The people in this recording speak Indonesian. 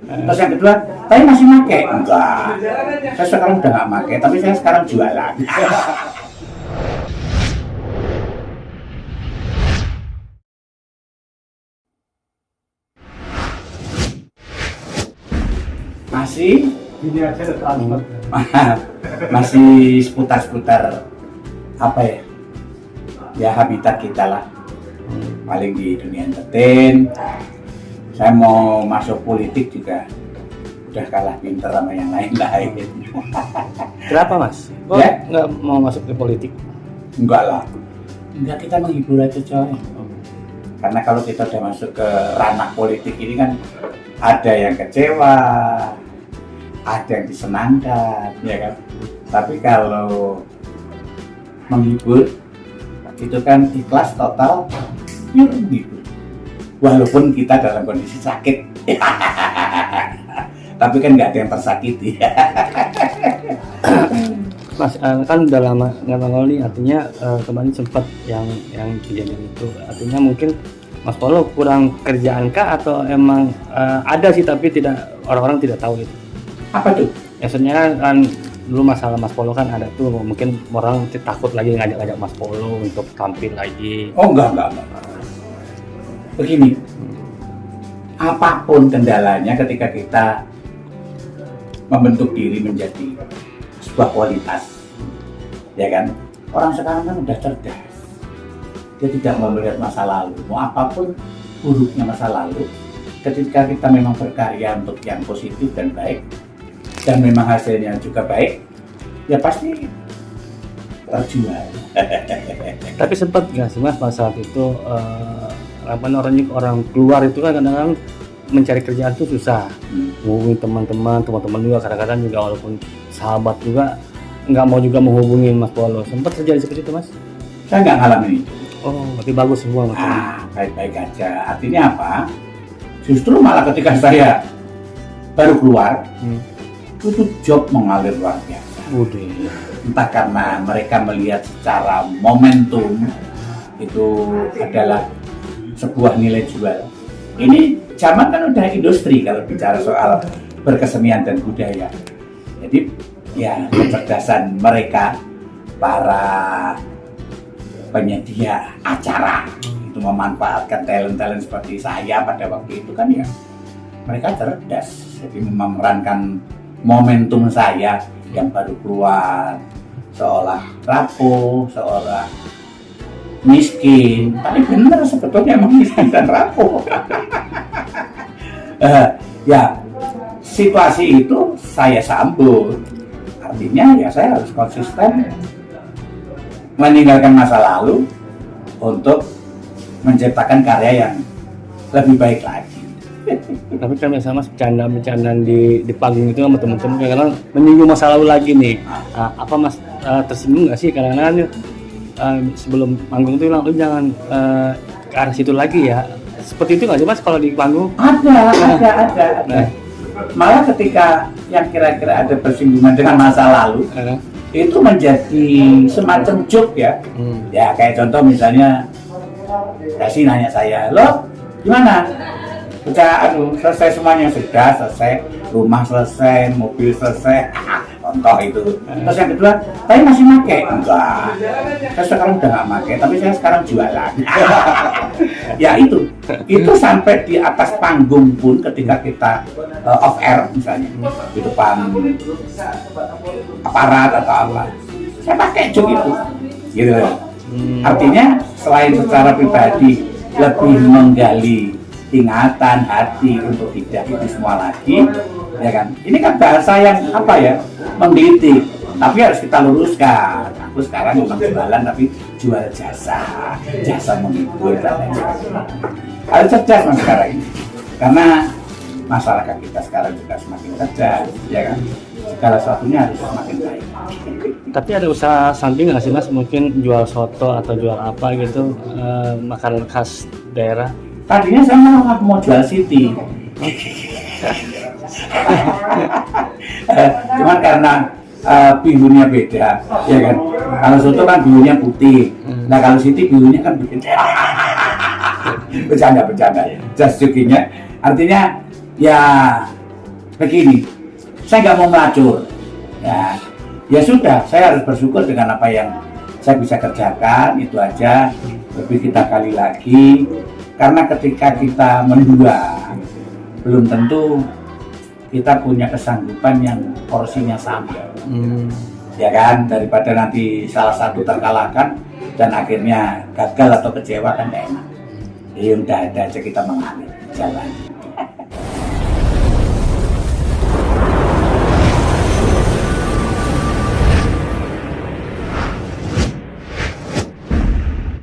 Terus yang kedua, tapi masih pakai? Enggak. Saya sekarang udah nggak pakai, tapi saya sekarang jualan. Masih Gini aja ada transport. masih seputar-seputar apa ya? Ya habitat kita lah. Paling di dunia entertain. Saya mau masuk politik juga udah kalah pinter sama yang lain-lain. Kenapa mas? Kok Ya? nggak mau masuk ke politik? Enggak lah. Enggak, kita menghibur aja coy. Karena kalau kita udah masuk ke ranah politik ini kan ada yang kecewa, ada yang disenangkan, ya kan. Tapi kalau menghibur itu kan ikhlas total, pure menghibur. Walaupun kita dalam kondisi sakit, tapi kan nggak ada yang tersakiti. Mas, kan udah lama nggak nongol nih, artinya kemarin sempat yang kejadian itu, artinya mungkin Mas Polo kurang kerjaan kah atau emang ada sih tapi tidak, orang-orang tidak tahu itu. Apa tuh? Ya sebenarnya kan dulu masalah Mas Polo kan ada tuh, mungkin orang takut lagi ngajak-ngajak Mas Polo untuk tampil lagi. Oh enggak. Begini, apapun kendalanya ketika kita membentuk diri menjadi sebuah kualitas, ya kan? Orang sekarang kan udah cerdas, dia tidak mau melihat masa lalu, mau apapun buruknya masa lalu. Ketika kita memang berkarya untuk yang positif dan baik, dan memang hasilnya juga baik, ya pasti terjual. Tapi sempat nggak sih Mas pada saat itu orang keluar itu kan kadang-kadang mencari kerjaan itu susah, menghubungi teman-teman juga kadang-kadang juga walaupun sahabat juga nggak mau juga menghubungi Mas Polo. Sempat terjadi seperti itu Mas? Saya nggak ngalamin itu. Oh, berarti bagus semua Mas. Baik-baik aja. Artinya apa? Justru malah ketika saya baru keluar, itu job mengalir luar biasa. Udah. Entah karena mereka melihat secara momentum itu adalah sebuah nilai jual. Ini zaman kan udah industri kalau bicara soal berkesenian dan budaya. Jadi ya kecerdasan mereka para penyedia acara itu memanfaatkan talent-talent seperti saya pada waktu itu kan ya mereka cerdas. Jadi memerankan momentum saya yang baru keluar seolah rapuh, seolah miskin, tapi benar sebetulnya emang miskin dan rapuh. Ya situasi itu saya sambut, artinya ya saya harus konsisten meninggalkan masa lalu untuk menciptakan karya yang lebih baik lagi. Tapi kan biasa Mas bercandaan di panggung itu sama teman-teman kadang-kadang menyinggung masa lalu lagi nih. Apa Mas tersinggung nggak sih kadang-kadang sebelum panggung itu bilang jangan ke arah situ lagi ya. Seperti itu nggak sih Mas kalau di panggung? Ada. Nah. Malah ketika yang kira-kira ada bersinggungan dengan masa lalu, itu menjadi semacam joke ya. Ya kayak contoh misalnya, Dasi nanya saya, lo gimana? Udah selesai semuanya? Sudah selesai, rumah selesai, mobil selesai, contoh itu. Terus yang kedua, tapi masih pakai? Enggak, saya sekarang udah nggak pakai, tapi saya sekarang jualan. Ya itu sampai di atas panggung pun ketika kita off air misalnya di depan aparat atau apa, saya pakai joke itu, gitu. Artinya selain secara pribadi lebih menggali ingatan hati untuk tidak itu semua lagi, ya kan? Ini kan bahasa yang apa ya, menggelitik, tapi harus kita luruskan. Aku sekarang memang jualan tapi jual jasa menghibur dan lain sebagainya. Harus cerdas Mas sekarang ini, karena masyarakat kita sekarang juga semakin cerdas, ya kan? Segala sesuatunya harus semakin baik. Tapi ada usaha samping nggak sih Mas? Mungkin jual soto atau jual apa gitu, makanan khas daerah? Tadinya saya mau jual Siti. Cuman karena bihunnya beda, ya kan? Kalau soto kan bihunnya putih, nah kalau Siti bihunnya kan bikin bercanda, just joking-nya. Artinya ya begini, saya nggak mau melacur, ya sudah, saya harus bersyukur dengan apa yang saya bisa kerjakan, itu aja. Lebih kita kali lagi, karena ketika kita mendua, belum tentu kita punya kesanggupan yang porsinya sama. Ya kan, daripada nanti salah satu terkalahkan dan akhirnya gagal atau kecewa kan gak enak. Ya udah ada aja kita mengalir jalan.